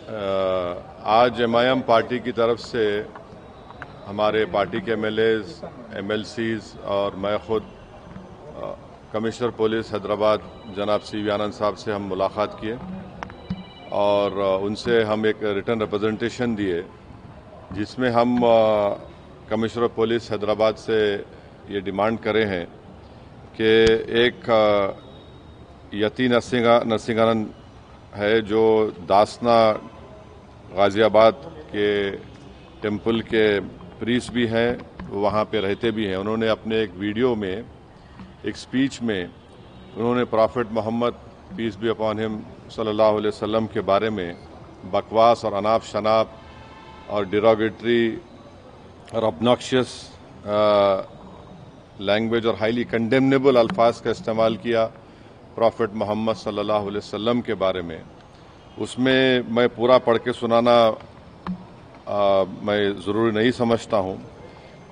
आज MIM party की तरफ से हमारे पार्टी के एमएलएज, एमएलसीज और मैं खुद कमिश्नर पुलिस हैदराबाद जनाब सीवी आनंद साहब से हम मुलाकात किए और उनसे हम एक रिटर्न रिप्रेजेंटेशन दिए जिसमें हम कमिश्नर पुलिस हैदराबाद से ये डिमांड करे हैं कि एक यति नरसिंहानंद है जो दासना गाजियाबाद के टेम्पल के प्रीस्ट भी हैं, वहाँ पे रहते भी हैं। उन्होंने अपने एक वीडियो में, एक स्पीच में उन्होंने prophet Muhammad peace be upon him सल्लल्लाहु अलैहि वसल्लम के बारे में बकवास और अनाप शनाप और डिरोगेटरी और ऑब्नॉक्शियस लैंग्वेज और हाईली कंडेमनेबल अल्फाज का इस्तेमाल किया प्रॉफिट मोहम्मद सल्लल्लाहु अलैहि वसल्लम के बारे में। उसमें मैं पूरा पढ़ के सुनाना मैं ज़रूरी नहीं समझता हूँ,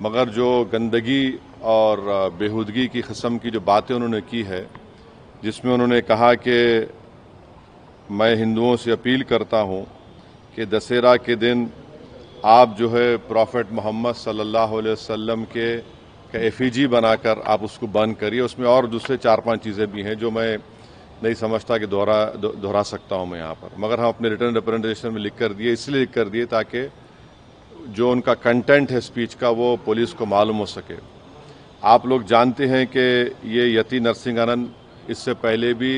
मगर जो गंदगी और बेहूदगी की किस्म की जो बातें उन्होंने की है, जिसमें उन्होंने कहा कि मैं हिंदुओं से अपील करता हूँ कि दशहरा के दिन आप जो है प्रॉफिट मोहम्मद सल्लल्लाहु अलैहि वसल्लम के एफिजी बनाकर आप उसको बंद करिए। उसमें और दूसरे 4-5 चीज़ें भी हैं जो मैं नहीं समझता कि दोहरा सकता हूं मैं यहाँ पर, मगर हम अपने रिटर्न रिप्रेजेंटेशन में लिख कर दिए, इसलिए लिख कर दिए ताकि जो उनका कंटेंट है स्पीच का वो पुलिस को मालूम हो सके। आप लोग जानते हैं कि ये यति नरसिंहानंद इससे पहले भी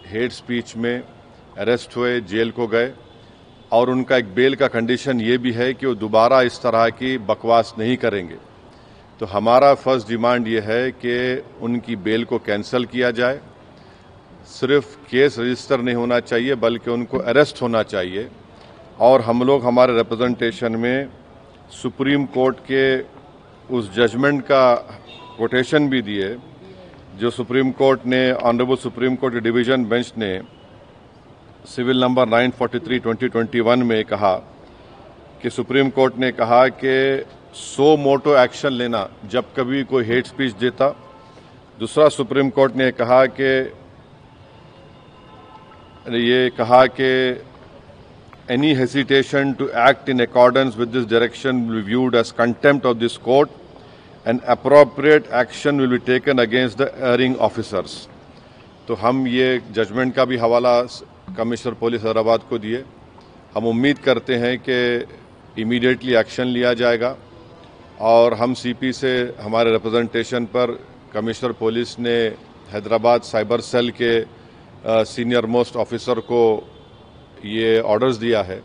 हेट स्पीच में अरेस्ट हुए, जेल को गए और उनका एक बेल का कंडीशन ये भी है कि वो दोबारा इस तरह की बकवास नहीं करेंगे। तो हमारा फर्स्ट डिमांड ये है कि उनकी बेल को कैंसिल किया जाए। सिर्फ केस रजिस्टर नहीं होना चाहिए बल्कि उनको अरेस्ट होना चाहिए। और हम लोग हमारे रिप्रेजेंटेशन में सुप्रीम कोर्ट के उस जजमेंट का कोटेशन भी दिए जो सुप्रीम कोर्ट ने, honourable supreme court division bench ने सिविल नंबर 943/2021 में कहा कि सुप्रीम कोर्ट ने कहा कि सो मोटो एक्शन लेना जब कभी कोई हेट स्पीच देता। दूसरा, सुप्रीम कोर्ट ने कहा कि any hesitation to act in accordance with this direction will be viewed as contempt of this court and appropriate action will be taken against the erring officers. तो हम ये judgement का भी हवाला कमिश्नर पुलिस हैदराबाद को दिए। हम उम्मीद करते हैं कि इमीडिएटली एक्शन लिया जाएगा और हम सीपी से हमारे रिप्रेजेंटेशन पर कमिश्नर पुलिस ने हैदराबाद साइबर सेल के सीनियर मोस्ट ऑफिसर को ये ऑर्डर्स दिया है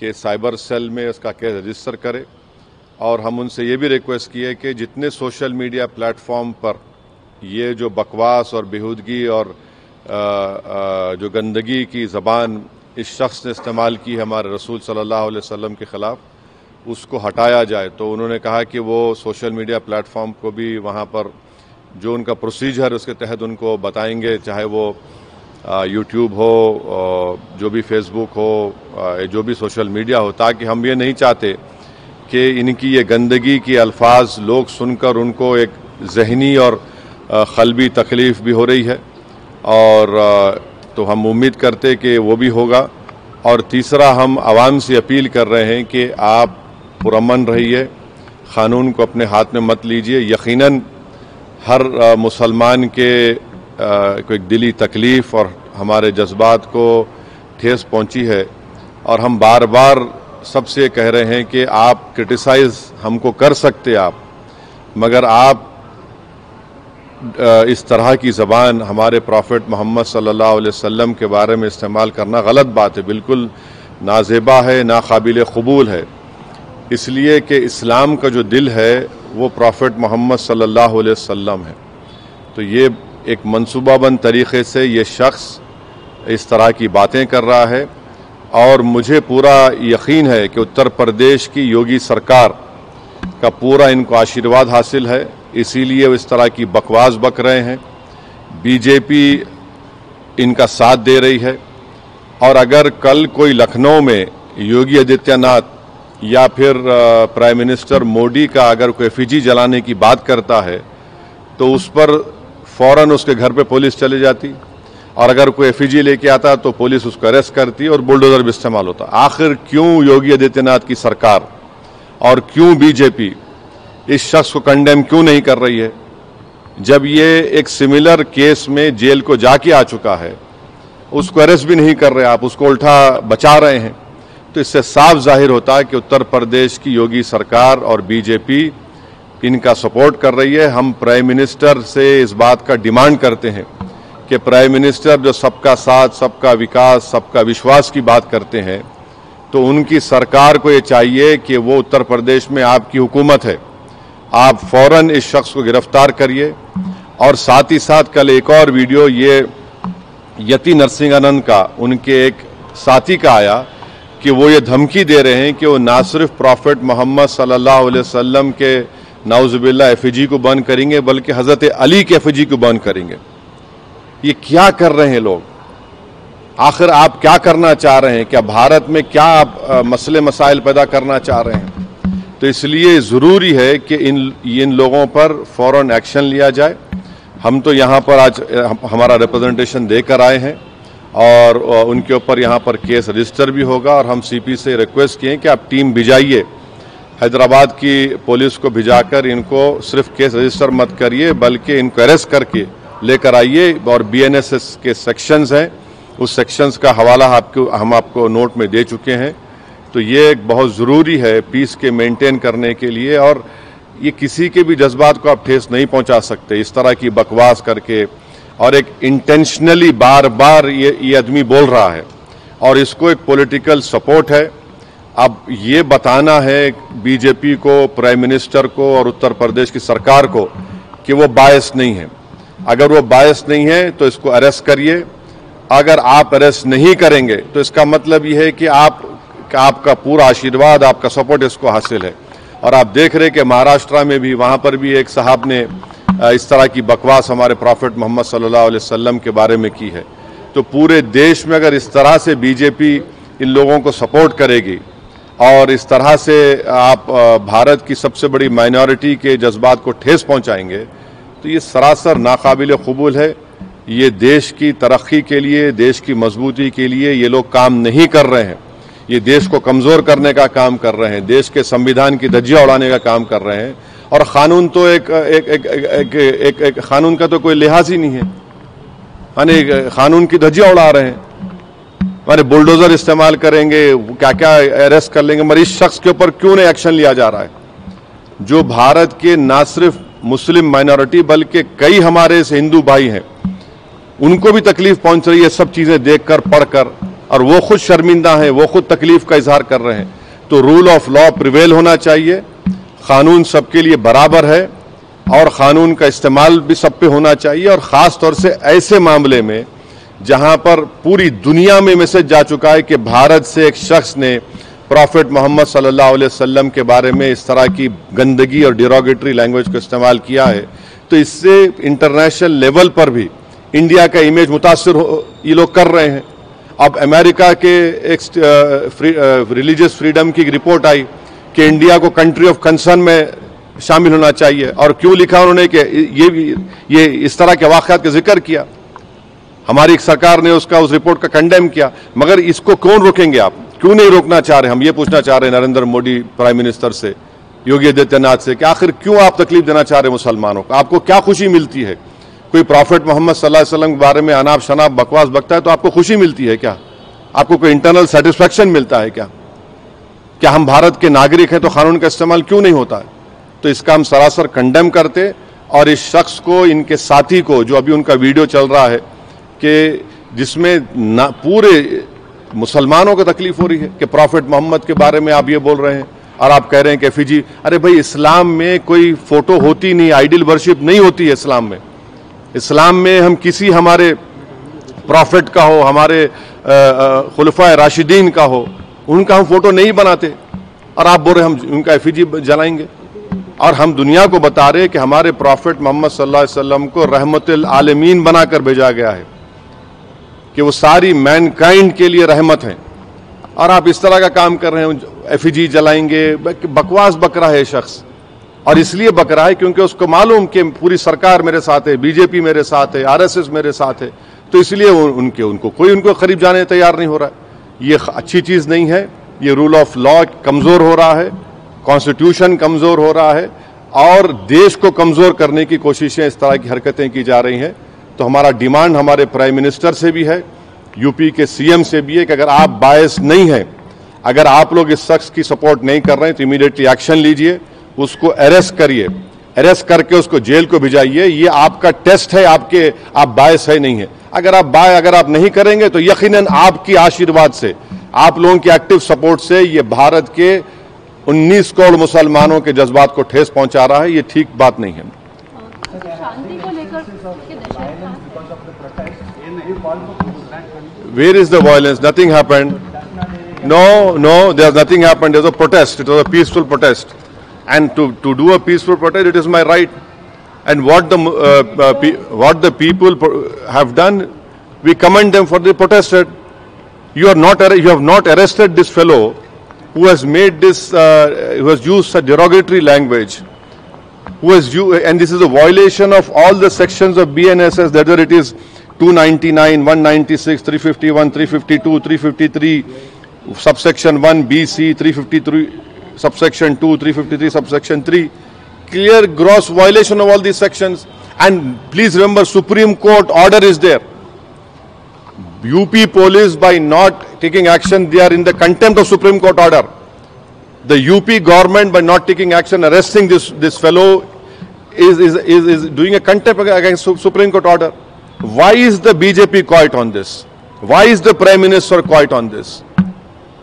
कि साइबर सेल में उसका केस रजिस्टर करे। और हम उनसे ये भी रिक्वेस्ट किए कि जितने सोशल मीडिया प्लेटफॉर्म पर ये जो बकवास और बेहूदगी और जो गंदगी की ज़बान इस शख्स ने इस्तेमाल की है हमारे रसूल सल्लल्लाहु अलैहि वसल्लम के ख़िलाफ़, उसको हटाया जाए। तो उन्होंने कहा कि वो सोशल मीडिया प्लेटफॉर्म को भी वहाँ पर जो उनका प्रोसीजर उसके तहत उनको बताएंगे, चाहे वो यूट्यूब हो, जो भी फेसबुक हो, जो भी सोशल मीडिया हो, ताकि हम ये नहीं चाहते कि इनकी ये गंदगी की अल्फाज लोग सुनकर उनको एक जहनी और क़ल्बी तकलीफ़ भी हो रही है। और तो हम उम्मीद करते कि वो भी होगा। और तीसरा, हम आवाम से अपील कर रहे हैं कि आप पुरअमन रहिए, क़ानून को अपने हाथ में मत लीजिए। यकीनन हर मुसलमान के को एक दिली तकलीफ़ और हमारे जज्बात को ठेस पहुंची है और हम बार बार सबसे कह रहे हैं कि आप क्रिटिसाइज़ हमको कर सकते आप, मगर आप इस तरह की ज़बान हमारे प्रॉफिट मोहम्मद सल्लल्लाहु अलैहि वसल्लम के बारे में इस्तेमाल करना गलत बात है, बिल्कुल नाज़ेबा है, नाकाबिल क़बूल है। इसलिए कि इस्लाम का जो दिल है वो प्रॉफिट मोहम्मद सल्लल्लाहु अलैहि वसल्लम है। तो ये एक मंसूबाबंद तरीक़े से ये शख्स इस तरह की बातें कर रहा है और मुझे पूरा यकीन है कि उत्तर प्रदेश की योगी सरकार का पूरा इनको आशीर्वाद हासिल है, इसीलिए वो इस तरह की बकवास बक रहे हैं। बीजेपी इनका साथ दे रही है और अगर कल कोई लखनऊ में योगी आदित्यनाथ या फिर प्राइम मिनिस्टर मोदी का अगर कोई एफिजी जलाने की बात करता है तो उस पर फ़ौरन उसके घर पे पुलिस चली जाती और अगर कोई एफईजी लेके आता तो पुलिस उसको अरेस्ट करती और बुलडोजर भी इस्तेमाल होता। आखिर क्यों योगी आदित्यनाथ की सरकार और क्यों बीजेपी इस शख्स को कंडेम क्यों नहीं कर रही है? जब ये एक सिमिलर केस में जेल को जाके आ चुका है, उसको अरेस्ट भी नहीं कर रहे आप, उसको उल्टा बचा रहे हैं। तो इससे साफ जाहिर होता है कि उत्तर प्रदेश की योगी सरकार और बीजेपी इनका सपोर्ट कर रही है। हम प्राइम मिनिस्टर से इस बात का डिमांड करते हैं कि प्राइम मिनिस्टर जो सबका साथ, सबका विकास, सबका विश्वास की बात करते हैं, तो उनकी सरकार को ये चाहिए कि वो उत्तर प्रदेश में आपकी हुकूमत है, आप फौरन इस शख्स को गिरफ्तार करिए। और साथ ही साथ कल एक और वीडियो ये यति नरसिंहानंद का, उनके एक साथी का आया कि वो ये धमकी दे रहे हैं कि वो ना सिर्फ प्रॉफेट मोहम्मद सल्लल्लाहु अलैहि वसल्लम के नाउजुबिल्लाह एफईजी को बंद करेंगे बल्कि हजरत अली के एफईजी को बंद करेंगे। ये क्या कर रहे हैं लोग? आखिर आप क्या करना चाह रहे हैं? क्या भारत में क्या आप मसले मसाइल पैदा करना चाह रहे हैं? तो इसलिए ज़रूरी है कि इन लोगों पर फौरन एक्शन लिया जाए। हम तो यहाँ पर आज हमारा रिप्रेजेंटेशन देकर आए हैं और उनके ऊपर यहाँ पर केस रजिस्टर भी होगा। और हम सीपी से रिक्वेस्ट किए कि आप टीम भिजाइए, हैदराबाद की पुलिस को भिजाकर इनको सिर्फ केस रजिस्टर मत करिए बल्कि इनको अरेस्ट करके लेकर आइए। और बीएनएसएस के सेक्शंस हैं, उस सेक्शंस का हवाला हम आपको नोट में दे चुके हैं। तो ये बहुत ज़रूरी है पीस के मेंटेन करने के लिए। और ये किसी के भी जज्बात को आप ठेस नहीं पहुंचा सकते इस तरह की बकवास करके। और एक इंटेंशनली बार बार ये आदमी बोल रहा है और इसको एक पॉलिटिकल सपोर्ट है। अब ये बताना है बीजेपी को, प्राइम मिनिस्टर को और उत्तर प्रदेश की सरकार को कि वो बायस नहीं है। अगर वो बायस नहीं है तो इसको अरेस्ट करिए। अगर आप अरेस्ट नहीं करेंगे तो इसका मतलब ये है कि आपका पूरा आशीर्वाद, आपका सपोर्ट इसको हासिल है। और आप देख रहे कि महाराष्ट्र में भी, वहाँ पर भी एक साहब ने इस तरह की बकवास हमारे प्रॉफेट मोहम्मद सल्लल्लाहु अलैहि वसल्लम के बारे में की है। तो पूरे देश में अगर इस तरह से बीजेपी इन लोगों को सपोर्ट करेगी और इस तरह से आप भारत की सबसे बड़ी माइनॉरिटी के जज्बात को ठेस पहुंचाएंगे तो ये सरासर नाकाबिल कबूल है। ये देश की तरक्की के लिए, देश की मजबूती के लिए ये लोग काम नहीं कर रहे हैं। ये देश को कमज़ोर करने का काम कर रहे हैं, देश के संविधान की धज्जियां उड़ाने का काम कर रहे हैं। और कानून तो एक कानून का तो कोई लिहाज ही नहीं है, यानी कानून की धज्जियां उड़ा रहे हैं। माने बुलडोजर इस्तेमाल करेंगे, क्या क्या अरेस्ट कर लेंगे, मगर इस शख्स के ऊपर क्यों नहीं एक्शन लिया जा रहा है? जो भारत के ना सिर्फ मुस्लिम माइनॉरिटी बल्कि कई हमारे हिंदू भाई हैं, उनको भी तकलीफ पहुंच रही है सब चीजें देखकर, पढ़कर, और वो खुद शर्मिंदा हैं, वो खुद तकलीफ का इजहार कर रहे हैं। तो रूल ऑफ लॉ प्रिवेल होना चाहिए, कानून सबके लिए बराबर है और कानून का इस्तेमाल भी सब पे होना चाहिए। और ख़ास तौर से ऐसे मामले में जहां पर पूरी दुनिया में मैसेज जा चुका है कि भारत से एक शख्स ने प्रॉफेट मोहम्मद सल्लल्लाहु अलैहि वसल्लम के बारे में इस तरह की गंदगी और डिरोगेटरी लैंग्वेज को इस्तेमाल किया है, तो इससे इंटरनेशनल लेवल पर भी इंडिया का इमेज मुतासर ये लोग कर रहे हैं। अब अमेरिका के एक रिलीजियस फ्रीडम की रिपोर्ट आई कि इंडिया को कंट्री ऑफ कंसर्न में शामिल होना चाहिए। और क्यों लिखा उन्होंने कि ये इस तरह के वाक़यात का जिक्र किया, हमारी सरकार ने उस रिपोर्ट का कंडेम किया। मगर इसको कौन रोकेंगे आप? क्यों नहीं रोकना चाह रहे? हम ये पूछना चाह रहे हैं नरेंद्र मोदी प्राइम मिनिस्टर से, योगी आदित्यनाथ से, कि आखिर क्यों आप तकलीफ देना चाह रहे हैं मुसलमानों को? आपको क्या खुशी मिलती है? कोई प्रॉफेट मोहम्मद सल्लल्लाहु अलैहि वसल्लम के बारे में अनाप शनाप बकवास बकता है तो आपको खुशी मिलती है क्या? आपको कोई इंटरनल सेटिस्फैक्शन मिलता है क्या? क्या हम भारत के नागरिक हैं तो कानून का इस्तेमाल क्यों नहीं होता है? तो इसका हम सरासर कंडेम करते और इस शख्स को, इनके साथी को, जो अभी उनका वीडियो चल रहा है कि जिसमें पूरे मुसलमानों को तकलीफ हो रही है कि प्रॉफेट मोहम्मद के बारे में आप ये बोल रहे हैं और आप कह रहे हैं कि एफईजी, अरे भाई इस्लाम में कोई फोटो होती नहीं, आइडल वर्शिप नहीं होती है इस्लाम में। इस्लाम में हम किसी हमारे प्रॉफिट का हो, हमारे खुलफा राशिदीन का हो, उनका हम फोटो नहीं बनाते और आप बोल रहे हम उनका एफईजी जलाएंगे। और हम दुनिया को बता रहे कि हमारे प्रॉफिट मोहम्मद सल्लल्लाहु अलैहि वसल्लम को रहमतुल आलमीन बनाकर भेजा गया है, कि वो सारी मैनकाइंड के लिए रहमत है, और आप इस तरह का काम कर रहे हैं, एफईजी जलाएंगे। बकवास बक रहा है शख्स, और इसलिए बक रहा है क्योंकि उसको मालूम कि पूरी सरकार मेरे साथ है, बीजेपी मेरे साथ है, आरएसएस मेरे साथ है। तो इसलिए उनको करीब जाने तैयार नहीं हो रहा है। ये अच्छी चीज नहीं है। ये रूल ऑफ लॉ कमजोर हो रहा है, कॉन्स्टिट्यूशन कमजोर हो रहा है और देश को कमजोर करने की कोशिशें, इस तरह की हरकतें की जा रही हैं। तो हमारा डिमांड हमारे प्राइम मिनिस्टर से भी है, यूपी के सीएम से भी है कि अगर आप बायस नहीं हैं, अगर आप लोग इस शख्स की सपोर्ट नहीं कर रहे हैं तो इमीडिएटली एक्शन लीजिए, उसको अरेस्ट करिए, अरेस्ट करके उसको जेल को भिजाइए। ये आपका टेस्ट है, आप बायस है नहीं है। अगर आप नहीं करेंगे तो यकीनन आपकी आशीर्वाद से, आप लोगों की एक्टिव सपोर्ट से ये भारत के 19 करोड़ मुसलमानों के जज्बात को ठेस पहुंचा रहा है। ये ठीक बात नहीं है। शांति को लेकर Where is the violence? Nothing happened. No, there's nothing happened. There's a protest. It was a peaceful protest. And to do a peaceful protest, it is my right. And what the people have done, we commend them for the protested. You have not arrested this fellow who has made this, who has used such derogatory language, and this is a violation of all the sections of BNSS, whether it is 299, 196, 351, 352, 353, subsection 1, BC, 353, subsection 2, 353, subsection 3. Clear gross violation of all these sections. And please remember, Supreme Court order is there. UP police, by not taking action, they are in the contempt of Supreme Court order. The UP government, by not taking action, arresting this fellow, is doing a contempt against Supreme Court order. Why is the BJP quiet on this? Why is the Prime Minister quiet on this?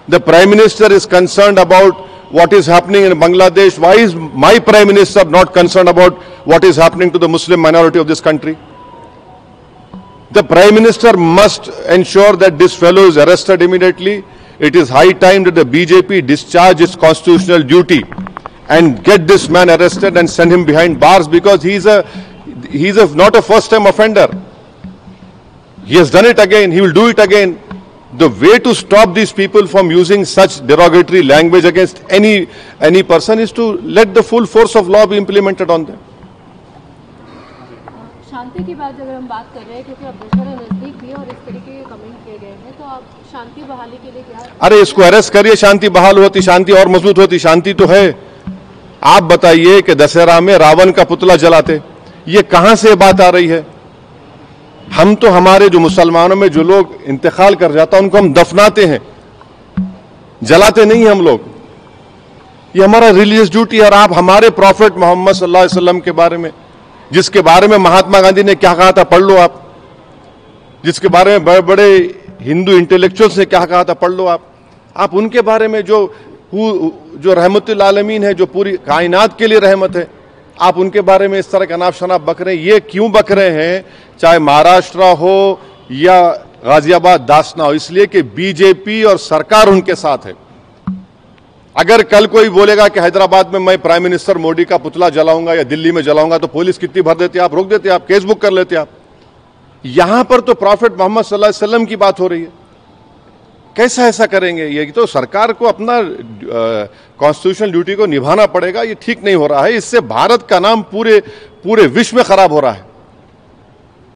The Prime Minister is concerned about what is happening in Bangladesh. Why is my Prime Minister not concerned about what is happening to the Muslim minority of this country? The Prime Minister must ensure that this fellow is arrested immediately. It is high time that the BJP discharge its constitutional duty and get this man arrested and send him behind bars, because he's not a first-time offender. He has done it again. He will do it again. The way to stop these people from using such derogatory language against any person is to let the full force of law be implemented on them. शांति की बात अगर हम बात कर रहे हैं, क्योंकि अब दशहरा नजदीक भी है और इस तरीके के कमेंट किए गए हैं, तो आप शांति बहाली के लिए क्या? अरे इसको अरेस्ट करिए, शांति बहाल होती, शांति और मजबूत होती। शांति तो है। आप बताइए कि दशहरा में रावण का पुतला जलाते, ये कहां से बात आ रही है? हम तो हमारे जो मुसलमानों में जो लोग इंतकाल कर जाता उनको हम दफनाते हैं, जलाते नहीं हम लोग। ये हमारा रिलीजियस ड्यूटी है। और आप हमारे प्रॉफिट मोहम्मद सल्लल्लाहु अलैहि वसल्लम के बारे में, जिसके बारे में महात्मा गांधी ने क्या कहा था, पढ़ लो आप। जिसके बारे में बड़े बड़े हिंदू इंटेलेक्चुअल्स ने क्या कहा था, पढ़ लो आप उनके बारे में, जो रहमतुल आलमीन है, जो पूरी कायनात के लिए रहमत है, आप उनके बारे में इस तरह का नाफ शनाफ बक रहे हैं। ये क्यों बक रहे हैं? चाहे महाराष्ट्र हो या गाजियाबाद दासना हो, इसलिए कि बीजेपी और सरकार उनके साथ है। अगर कल कोई बोलेगा कि हैदराबाद में मैं प्राइम मिनिस्टर मोदी का पुतला जलाऊंगा या दिल्ली में जलाऊंगा, तो पुलिस कितनी भर देती, आप रोक देते, आप केस बुक कर लेते। आप यहां पर तो प्रॉफिट मोहम्मद सल्लल्लाहु अलैहि वसल्लम की बात हो रही है। कैसा ऐसा करेंगे? ये तो सरकार को अपना कॉन्स्टिट्यूशनल ड्यूटी को निभाना पड़ेगा। ये ठीक नहीं हो रहा है। इससे भारत का नाम पूरे विश्व में खराब हो रहा है।